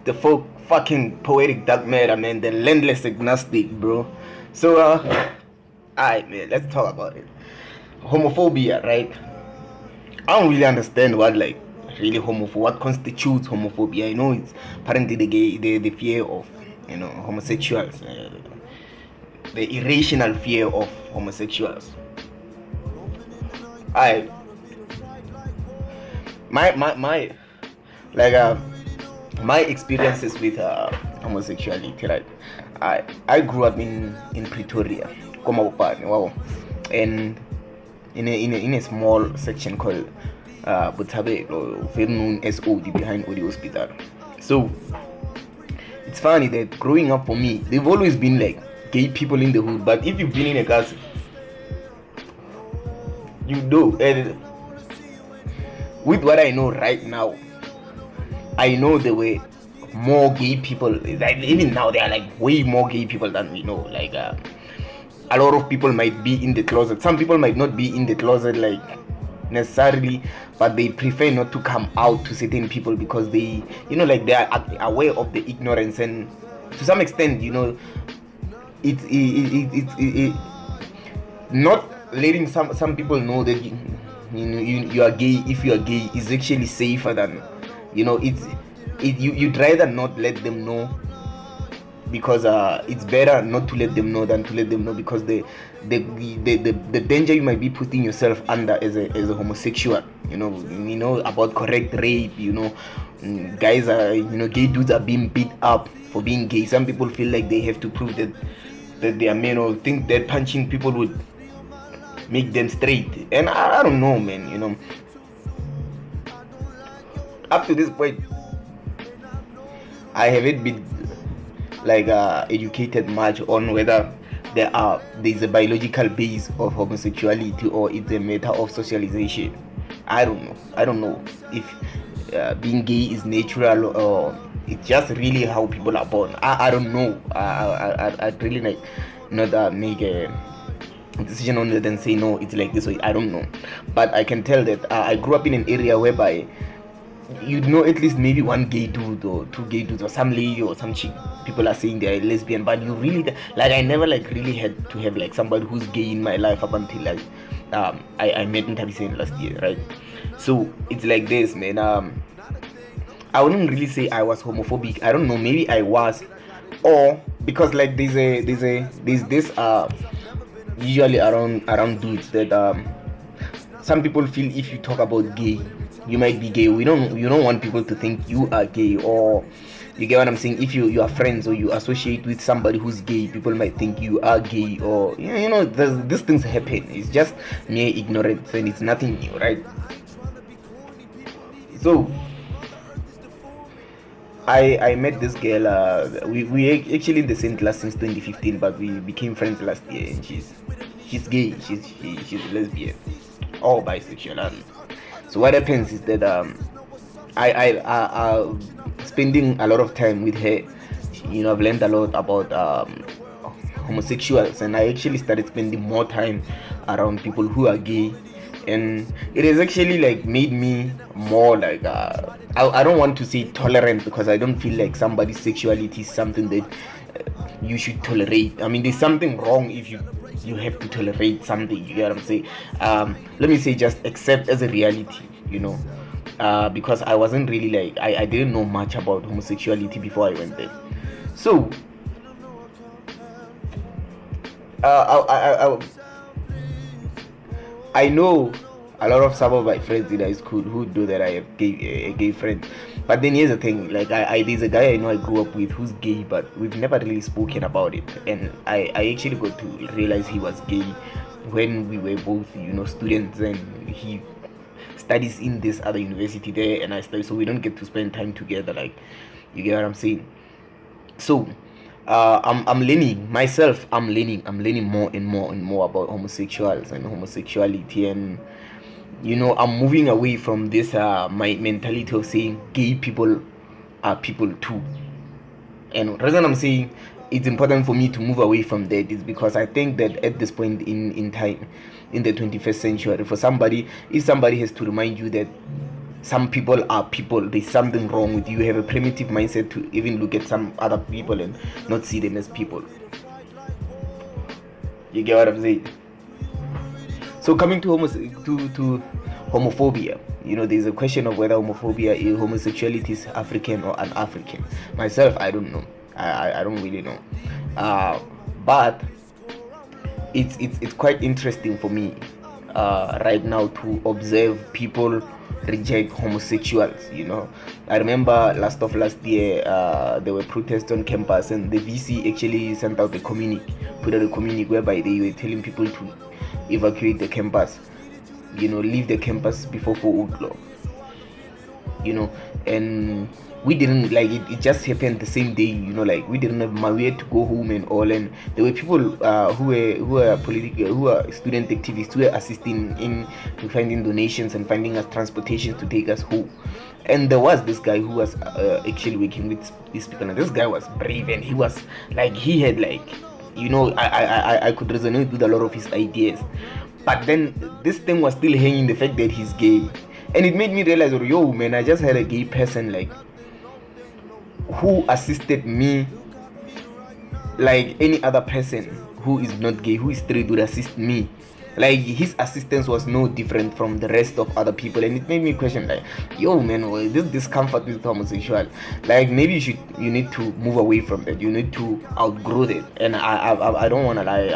the fucking poetic dark matter, man, the landless agnostic, bro. So, alright, man, let's talk about it. Homophobia, right? I don't really understand what really what constitutes homophobia. I know it's apparently the fear of homosexuals, the irrational fear of homosexuals. My my experiences with homosexuality, right? I grew up in Pretoria, Mabopane, wow, and in a small section called Butabe, or very known as OD, behind OD Hospital. So it's funny that growing up for me, they've always been like gay people in the hood. But if you've been in a class, you know, and with what I know right now, I know there were more gay people. Like, even now, there are like way more gay people than we know. Like a lot of people might be in the closet. Some people might not be in the closet like necessarily, but they prefer not to come out to certain people because they, like they are aware of the ignorance, and to some extent, it's not letting some people know that you are gay. If you are gay, is actually safer than you'd rather not let them know, because it's better not to let them know than to let them know, because the danger you might be putting yourself under as a homosexual, about correct rape, guys are, gay dudes are being beat up for being gay. Some people feel like they have to prove that they are men, or think that punching people would make them straight. And I don't know, man. Up to this point, I haven't been educated much on whether there's a biological base of homosexuality or it's a matter of socialization. I don't know if being gay is natural or it's just really how people are born. I don't know. I'd really not make a decision on it and say no, it's like this way. I don't know, but I can tell that I grew up in an area whereby at least maybe one gay dude or two gay dudes or some lady or some chick. People are saying they're lesbian, but you really I never really had to have somebody who's gay in my life up until I met Ntabiseni last year, right? So it's like this, man. I wouldn't really say I was homophobic. I don't know, maybe I was, or because there's this usually around dudes that some people feel if you talk about gay, you might be gay. You don't want people to think you are gay, or you get what I'm saying. If you are friends or you associate with somebody who's gay, people might think you are gay, or these things happen. It's just mere ignorance and it's nothing new, right? So I met this girl. We actually in the same class since 2015, but we became friends last year, and she's gay. She's lesbian or bisexual. So what happens is that I spending a lot of time with her. I've learned a lot about homosexuals, and I actually started spending more time around people who are gay, and it has actually made me more I don't want to say tolerant, because I don't feel like somebody's sexuality is something that you should tolerate. I mean, there's something wrong if you have to tolerate something. You get what I'm saying? Let me say, just accept as a reality, because I wasn't really I didn't know much about homosexuality before I went there. So I know a lot of some of my friends in high school who know that I have a gay friend. But then here's the thing, there's a guy I know I grew up with who's gay, but we've never really spoken about it. And I actually got to realize he was gay when we were both, students, and he studies in this other university there, and I study, so we don't get to spend time together, you get what I'm saying? So I'm learning myself. I'm learning more and more about homosexuals and homosexuality, and I'm moving away from this my mentality of saying gay people are people too. And the reason I'm saying it's important for me to move away from that is because I think that at this point in time, in the 21st century, if somebody has to remind you that some people are people. There's something wrong with you. You have a primitive mindset to even look at some other people and not see them as people. You get what I'm saying? So coming to homophobia, there's a question of whether homosexuality is African or un-African. Myself, I don't know. I don't really know. But it's quite interesting for me right now to observe people reject homosexuals. I remember last year there were protests on campus, and the VC actually sent out put out a communique whereby they were telling people to evacuate the campus, leave the campus before 4 o'clock, and we didn't it just happened the same day, we didn't have, we had to go home and all, and there were people who were student activists who were assisting in finding donations and finding us transportation to take us home. And there was this guy who was actually working with these people, and this guy was brave, and he was he had I could resonate with a lot of his ideas, but then this thing was still hanging the fact that he's gay, and it made me realize, yo man, I just had a gay person who assisted me like any other person who is not gay, who is straight, would assist me. His assistance was no different from the rest of other people, and it made me question yo man, this discomfort with homosexual, maybe you need to move away from that. You need to outgrow that. And I don't want to lie,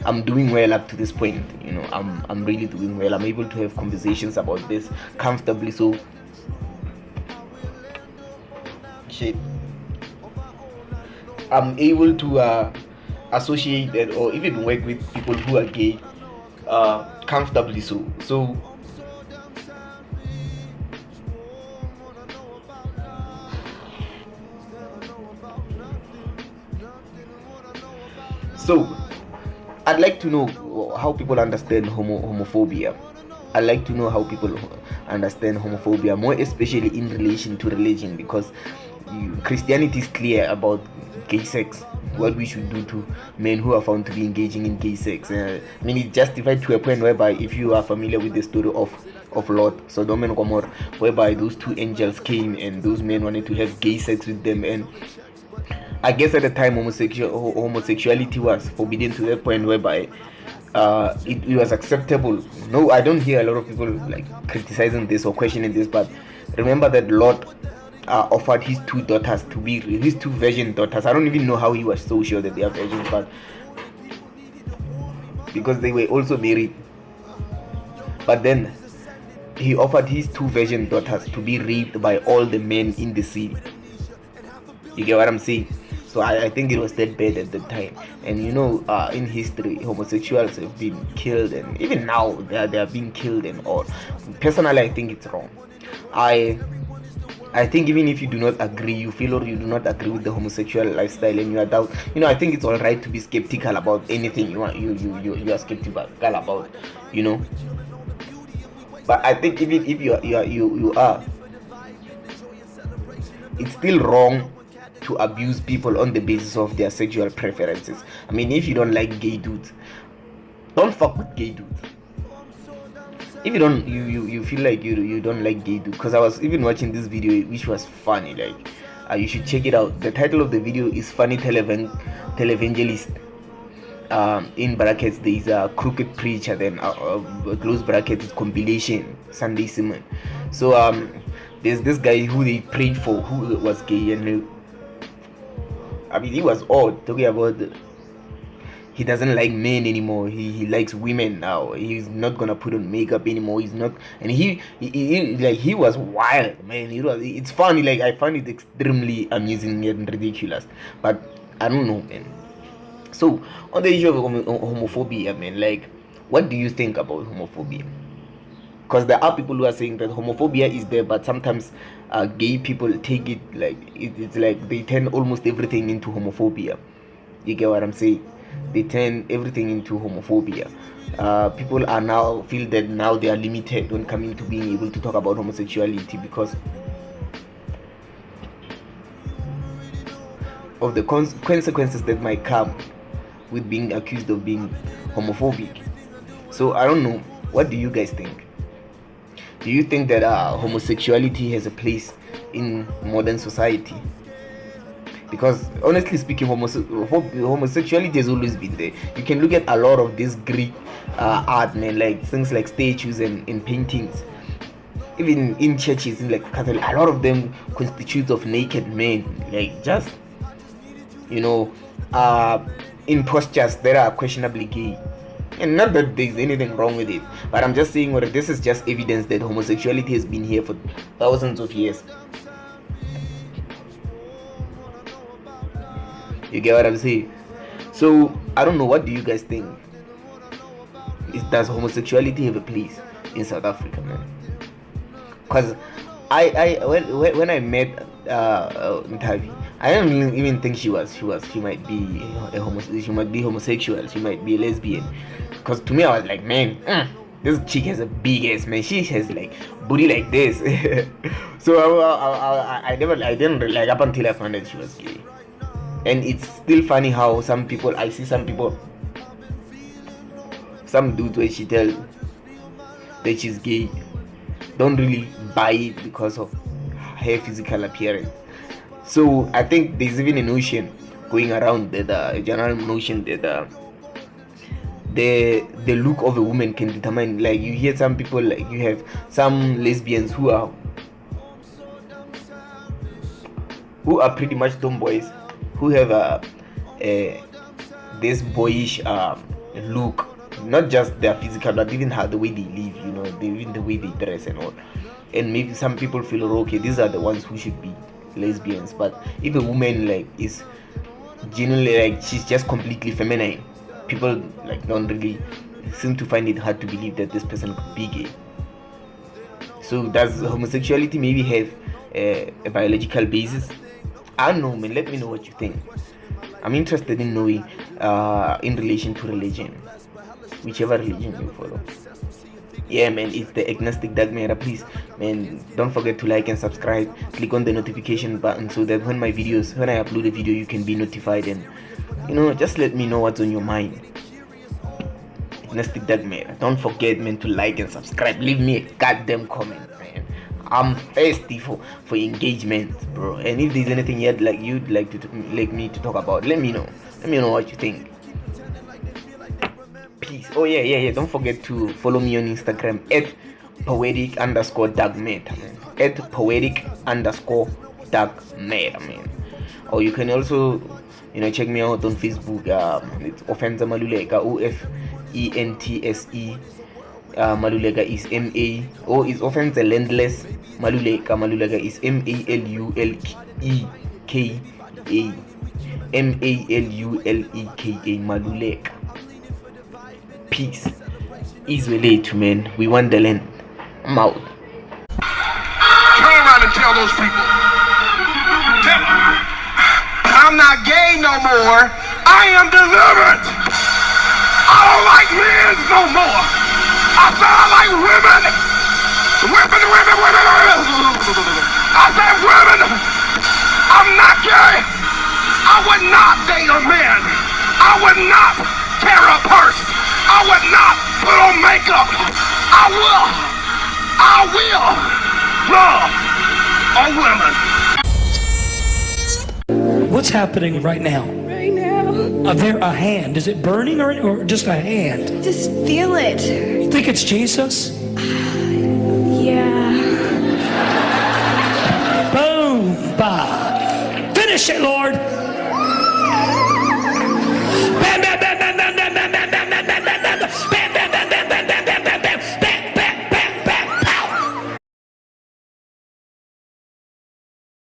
I'm doing well up to this point. I'm really doing well. I'm able to have conversations about this comfortably, so I'm able to associate that or even work with people who are gay comfortably. So I'd like to know how people understand homophobia. I'd like to know how people understand homophobia, more especially in relation to religion, because Christianity is clear about gay sex, what we should do to men who are found to be engaging in gay sex. It's justified to a point whereby, if you are familiar with the story of Lot, Sodom and Gomorrah, whereby those two angels came and those men wanted to have gay sex with them, and I guess at the time homosexuality was forbidden to that point whereby it was acceptable. No, I don't hear a lot of people criticizing this or questioning this, but remember that Lot offered his two daughters to be his two virgin daughters. I don't even know how he was so sure that they are virgins, but because they were also married. But then he offered his two virgin daughters to be raped by all the men in the city. You get what I'm saying? So I think it was that bad at the time. And in history, homosexuals have been killed, and even now they are being killed and all. Personally, I think it's wrong. I think even if you do not agree, you feel or you do not agree with the homosexual lifestyle, and you are doubt, I think it's all right to be skeptical about anything you are skeptical about, But I think even if you are, it's still wrong to abuse people on the basis of their sexual preferences. If you don't like gay dudes, don't fuck with gay dudes. If you don't, you feel like you don't like gay dudes, because I was even watching this video which was funny. You should check it out. The title of the video is Funny Televangelist. In brackets there is a crooked preacher, then close brackets is compilation Sunday sermon. So there's this guy who they prayed for, who was gay, and he was odd, talking about he doesn't like men anymore. He likes women now. He's not gonna put on makeup anymore. He's not, and he was wild, man. It's funny. I find it extremely amusing and ridiculous, but I don't know, man. So on the issue of homophobia, man, what do you think about homophobia? Because there are people who are saying that homophobia is there, but sometimes gay people take it it's like they turn almost everything into homophobia. You get what I'm saying? They turn everything into homophobia. People are now feel that now they are limited when coming to being able to talk about homosexuality because of the consequences that might come with being accused of being homophobic. So I don't know, what do you guys think? Do you think that homosexuality has a place in modern society? Because honestly speaking, homosexuality has always been there. You can look at a lot of this Greek art, man, like things like statues and paintings. Even in churches, in like Catholic, a lot of them constitutes of naked men, like just in postures that are questionably gay. And not that there's anything wrong with it, but I'm just saying this is just evidence that homosexuality has been here for thousands of years. You get what I'm saying? So I don't know, what do you guys think? Does homosexuality have a place in South Africa, man? Because when I met Ntavi, I didn't even think she might be homosexual, she might be a lesbian. Because to me, I was like, man, this chick has a big ass, man. She has like booty like this. So I didn't like up until I found out she was gay. And it's still funny how some dudes, when she tells that she's gay, don't really buy it because of her physical appearance. So I think there's even a notion going around that a general notion that the look of a woman can determine, like you hear some people, like you have some lesbians who are pretty much tomboys, who have this boyish look, not just their physical, but even how the way they live, even the way they dress and all. And maybe some people feel, okay, these are the ones who should be lesbians. But if a woman like is genuinely like she's just completely feminine, people like don't really seem to find it hard to believe that this person could be gay. So does homosexuality maybe have a biological basis? I don't know, man. Let me know what you think. I'm interested in knowing in relation to religion, whichever religion you follow. Yeah, man, it's the agnostic dark matter. Please, man, don't forget to like and subscribe. Click on the notification button so that when I upload a video, you can be notified, and just let me know what's on your mind. Agnostic dark matter. Don't forget, man, to like and subscribe. Leave me a goddamn comment, man. I'm thirsty for engagement, bro. And if there's anything yet like you'd like me to talk about, let me know. Let me know what you think. Peace. Oh yeah. Don't forget to follow me on Instagram at poetic_dark_matter, man. At poetic_dark_matter, man. Or you can also, check me out on Facebook. It's Offenza Maluleka, OFENTSE. Maluleka is MA. It's Offenza Landless. Maluleka is MALULEKA. MALULEKA. Maluleka. Peace. Israel, man. We want the land. I'm out. Turn around and tell those people. Tell them. I'm not gay no more. I am delivered. I don't like men no more. I said I like women. Women. I said women. I'm not gay. I would not date a man. I would not carry a purse. I would not put on makeup. I will love a woman. What's happening right now? Right now. A hand. Is it burning or just a hand? Just feel it. You think it's Jesus? Yeah. Boom. Bah. Finish it, Lord.